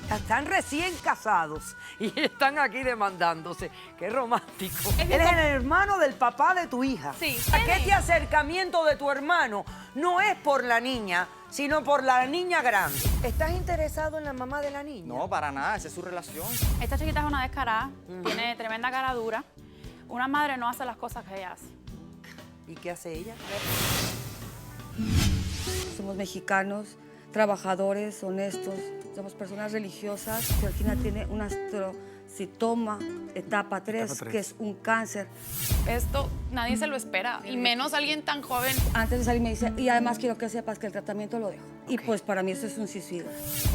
Están recién casados y están aquí demandándose. ¡Qué romántico! Él es el hermano del papá de tu hija. Sí. Este acercamiento de tu hermano no es por la niña, sino por la niña grande. ¿Estás interesado en la mamá de la niña? No, para nada, esa es su relación. Esta chiquita es una descarada, tiene tremenda cara dura. Una madre no hace las cosas que ella hace. ¿Y qué hace ella? Somos mexicanos, trabajadores, honestos, somos personas religiosas. Georgina tiene un astrocitoma etapa 3, que es un cáncer. Esto nadie se lo espera, y menos alguien tan joven. Antes de salir me dice, y además quiero que sepas que el tratamiento lo dejo. Y pues para mí eso es un suicidio.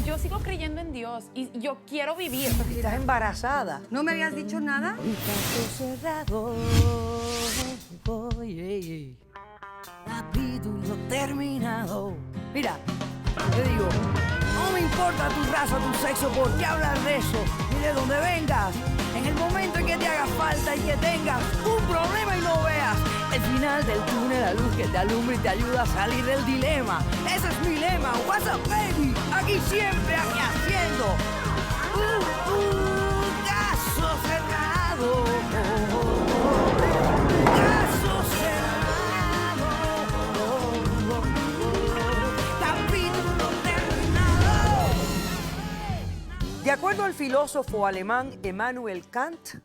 Yo sigo creyendo en Dios y yo quiero vivir. Estás embarazada. ¿No me habías dicho nada? Caso cerrado. Oye, capítulo terminado. Mira, te digo, no me importa tu raza, tu sexo, por qué hablar de eso, ni de dónde vengas. En el momento en que te haga falta y que tengas un problema y no veas el final del túnel, la luz que te alumbra y te ayuda a salir del dilema. Ese es mi lema. What's up, baby? Aquí siempre, aquí haciendo. Caso cerrado. Caso cerrado. Capítulo terminado. De acuerdo al filósofo alemán Immanuel Kant,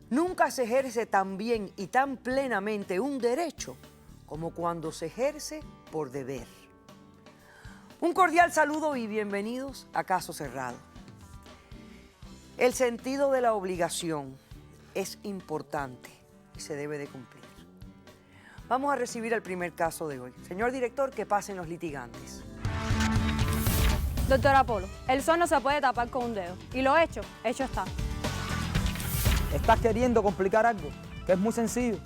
nunca se ejerce tan bien y tan plenamente un derecho como cuando se ejerce por deber. Un cordial saludo y bienvenidos a Caso Cerrado. El sentido de la obligación es importante y se debe de cumplir. Vamos a recibir el primer caso de hoy. Señor director, que pasen los litigantes. Doctor Apolo, el sol no se puede tapar con un dedo. Y lo hecho está. Estás queriendo complicar algo, que es muy sencillo.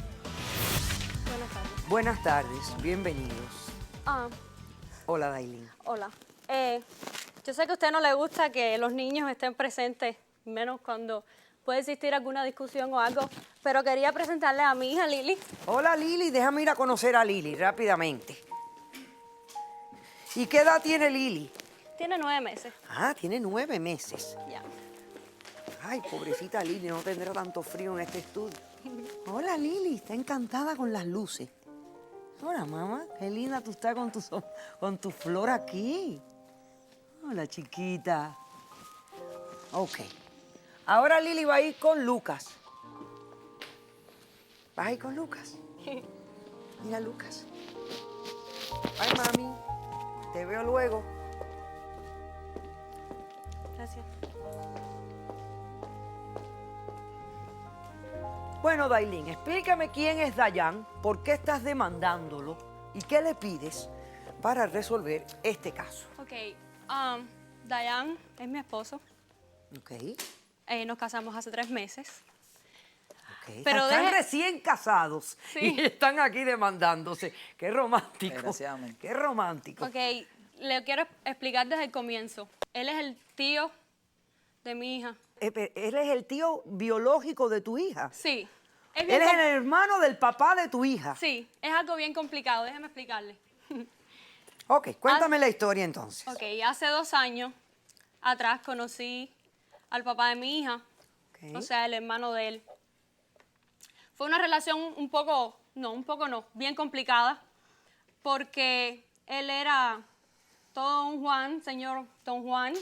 Buenas tardes. Buenas tardes, bienvenidos. Hola, Dailin. Hola. Yo sé que a usted no le gusta que los niños estén presentes, menos cuando puede existir alguna discusión o algo, pero quería presentarle a mi hija Lili. Hola, Lili. Déjame ir a conocer a Lili rápidamente. ¿Y qué edad tiene Lili? Tiene 9 meses. Ah, tiene 9 meses. Ya. Ay, pobrecita Lili, no tendrá tanto frío en este estudio. Hola, Lili. Está encantada con las luces. Hola, mamá. Qué linda tú estás con tu flor aquí. Hola, chiquita. Ok. Ahora Lili va a ir con Lucas. ¿Vas a ir con Lucas? Mira, Lucas. Ay, mami. Te veo luego. Gracias. Bueno, Dailin, explícame quién es Dayan, por qué estás demandándolo y qué le pides para resolver este caso. Ok. Dayan es mi esposo. Ok. Nos casamos hace 3 meses. Ok. Pero Están recién casados Sí. y están aquí demandándose. Qué romántico. Desgraciadamente. Qué romántico. Ok, le quiero explicar desde el comienzo. Él es el tío de mi hija. Él es el tío biológico de tu hija. Sí. Es Él bien es el hermano del papá de tu hija. Sí, es algo bien complicado, déjeme explicarle. Ok, cuéntame la historia entonces. Ok, hace 2 años atrás conocí al papá de mi hija, Ok. o sea, el hermano de él. Fue una relación bien complicada, porque él era todo un Juan, señor Don Juan,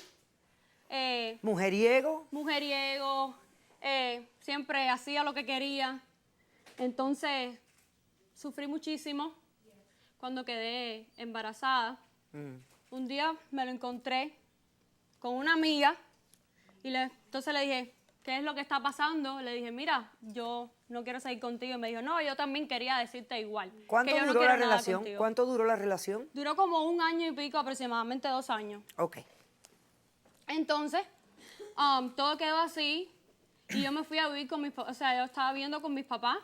Mujeriego. mujeriego, siempre hacía lo que quería. Entonces, sufrí muchísimo cuando quedé embarazada. Un día me lo encontré con una amiga y entonces le dije, ¿qué es lo que está pasando? Le dije, mira, yo no quiero seguir contigo. Y me dijo, no, yo también quería decirte igual. ¿Cuánto que yo no duró quiero la nada relación? contigo". ¿Cuánto duró la relación? Duró como 1 año y pico, aproximadamente 2 años. Ok. Entonces, todo quedó así y yo me fui a vivir con mis papás, o sea, yo estaba viviendo con mis papás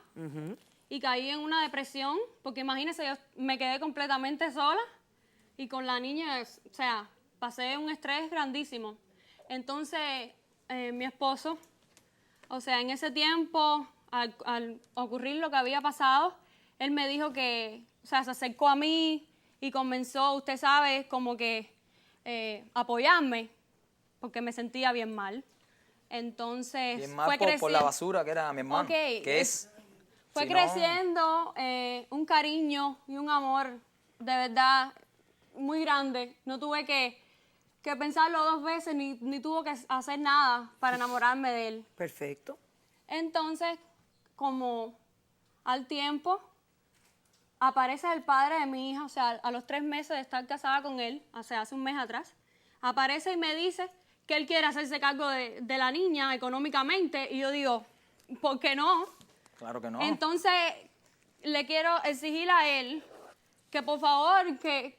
y caí en una depresión, porque imagínense, yo me quedé completamente sola y con la niña, o sea, pasé un estrés grandísimo. Entonces, mi esposo, o sea, en ese tiempo, al ocurrir lo que había pasado, él me dijo que, o sea, se acercó a mí y comenzó, usted sabe, como que apoyarme. porque me sentía bien mal. Entonces, Bien mal fue por la creciendo. basura que era mi hermano. Ok, Que es... Fue si no- creciendo un cariño y un amor de verdad muy grande. No tuve que pensarlo 2 veces ni tuve que hacer nada para enamorarme de él. Perfecto. Entonces, como al tiempo, aparece el padre de mi hija, o sea, a los 3 meses de estar casada con él, o sea, hace un mes atrás, aparece y me dice que él quiere hacerse cargo de la niña económicamente. Y yo digo, ¿por qué no? Claro que no. Entonces, le quiero exigir a él que por favor, que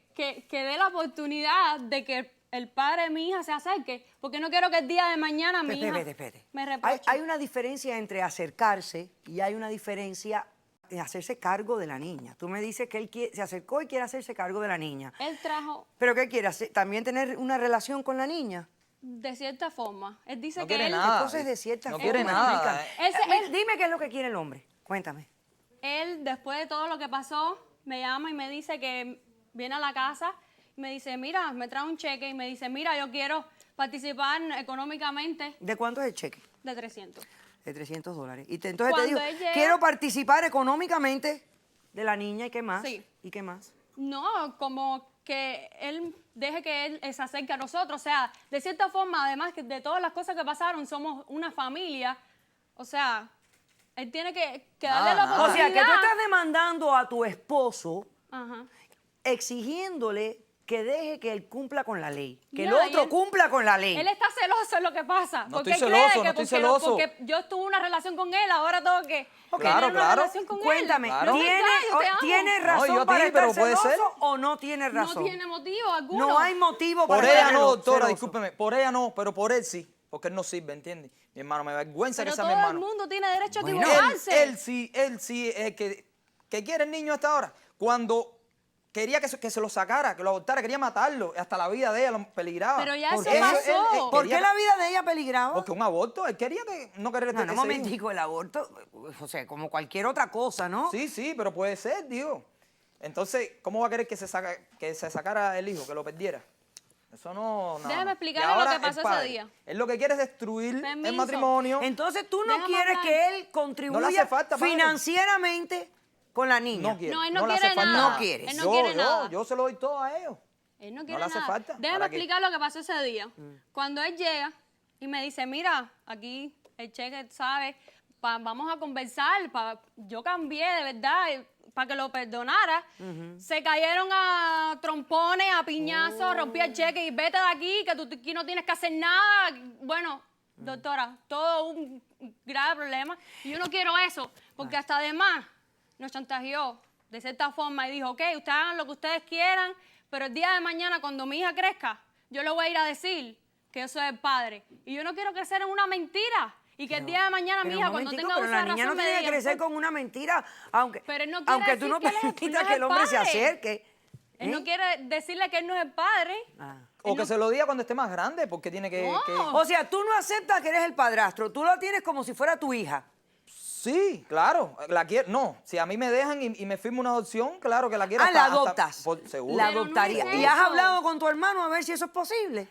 dé la oportunidad de que el padre de mi hija se acerque, porque no quiero que el día de mañana mi hija Espere. me reproche. Hay una diferencia entre acercarse y hay una diferencia en hacerse cargo de la niña. Tú me dices que él se acercó y quiere hacerse cargo de la niña. Él trajo ¿Pero qué quiere hacer? ¿También tener una relación con la niña? de cierta forma. Él dice No que quiere él, nada. Entonces, de cierta No forma, quiere nada. explícame. Dime qué es lo que quiere el hombre. Cuéntame. él, después de todo lo que pasó, me llama y me dice que viene a la casa y me dice, mira, me trae un cheque y me dice, mira, yo quiero participar económicamente ¿De cuánto es el cheque? de 300. De $300. Y entonces te Cuando dijo, él llega- quiero participar económicamente de la niña. ¿Y qué más? Sí. ¿Y qué más? No, como que él deje que él se acerque a nosotros. O sea, de cierta forma, además que de todas las cosas que pasaron, somos una familia. O sea, él tiene que darle la Nada. O oportunidad. sea, que tú estás demandando a tu esposo, Ajá. exigiéndole que deje que él cumpla con la ley. Que el Ya, y otro él- cumpla con la ley. Él está celoso, es lo que pasa. No porque estoy él cree celoso, que no estoy porque celoso. porque yo tuve una relación con él, ahora tengo que Claro, tener una claro. relación con Cuéntame, él. Claro. No me callo, te amo. ¿tiene No, razón yo a ti, para estar pero puede ser. celoso o no tiene No razón? tiene motivo alguno. No hay motivo para Por estar ella no, doctora, celoso. discúlpeme. Por ella no, pero por él sí. Porque él no sirve, ¿entiendes? Mi hermano, me vergüenza Pero que sea todo mi el hermano. mundo tiene derecho a Bueno. equivocarse. Él sí es el que quiere el niño hasta ahora. Cuando quería que se lo sacara, que lo abortara, quería matarlo. Hasta la vida de ella lo peligraba. Pero ya ¿Por eso qué? pasó. ¿Por quería- qué la vida de ella peligraba? Porque un aborto, él quería que no querer No, ese un hijo. momentico, el aborto, o sea, como cualquier otra cosa, ¿no? Sí, pero puede ser, digo. Entonces, ¿cómo va a querer que se sacara el hijo, que lo perdiera? Eso no. Déjame Y explicarle lo ahora que el pasó ese padre, día. Él lo que quiere es destruir el Permiso. matrimonio. Entonces tú no Déjame quieres hablar. que él No le contribuya hace falta, padre. financieramente con la niña. No quiere. No, él no le hace quiere falta nada. No quiere. Él no quiere nada. Yo se lo doy todo a ellos. Él no No quiere le hace nada. falta. Déjame ¿Para qué? explicar lo que pasó ese día. Cuando él llega y me dice, mira, aquí el cheque, ¿sabes? Vamos a conversar. Yo cambié, de verdad, para que lo perdonara. Se cayeron a trompones, a piñazos, rompí el cheque y vete de aquí, que tú aquí no tienes que hacer nada. Bueno, doctora, todo un grave problema. Y yo no quiero eso, porque hasta además nos chantajeó de cierta forma y dijo, ok, ustedes hagan lo que ustedes quieran, pero el día de mañana, cuando mi hija crezca, yo le voy a ir a decir que yo soy el padre. Y yo no quiero crecer en una mentira. Y que el día de mañana mi Pero hija, un cuando momentico, tenga pero uso la de niña razón, no me tiene que diga, crecer con una mentira, aunque, Pero él no quiere aunque tú decir no que él es- permitas no que es el hombre se padre. acerque. Él no ¿eh? quiere decirle que él no es el padre. Ah. O que se lo diga cuando esté más grande, porque tiene que... No. que- O sea, tú no aceptas que eres el padrastro, tú lo tienes como si fuera tu hija. Sí, claro. La quiero. No, si a mí me dejan y me firmo una adopción, claro que la quiero. Ah, la hasta- adoptas. seguro. La Pero no adoptaría. es ¿Y has eso. hablado con tu hermano a ver si eso es posible?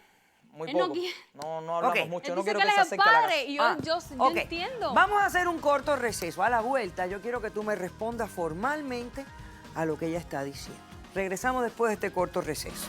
Muy Él no poco. quiere. No hablamos Ok. mucho. Él No dice quiero que que él se es el acerque a la casa. padre. Y yo, Ah, yo ok. entiendo. Vamos a hacer un corto receso. A la vuelta, yo quiero que tú me respondas formalmente a lo que ella está diciendo. Regresamos después de este corto receso.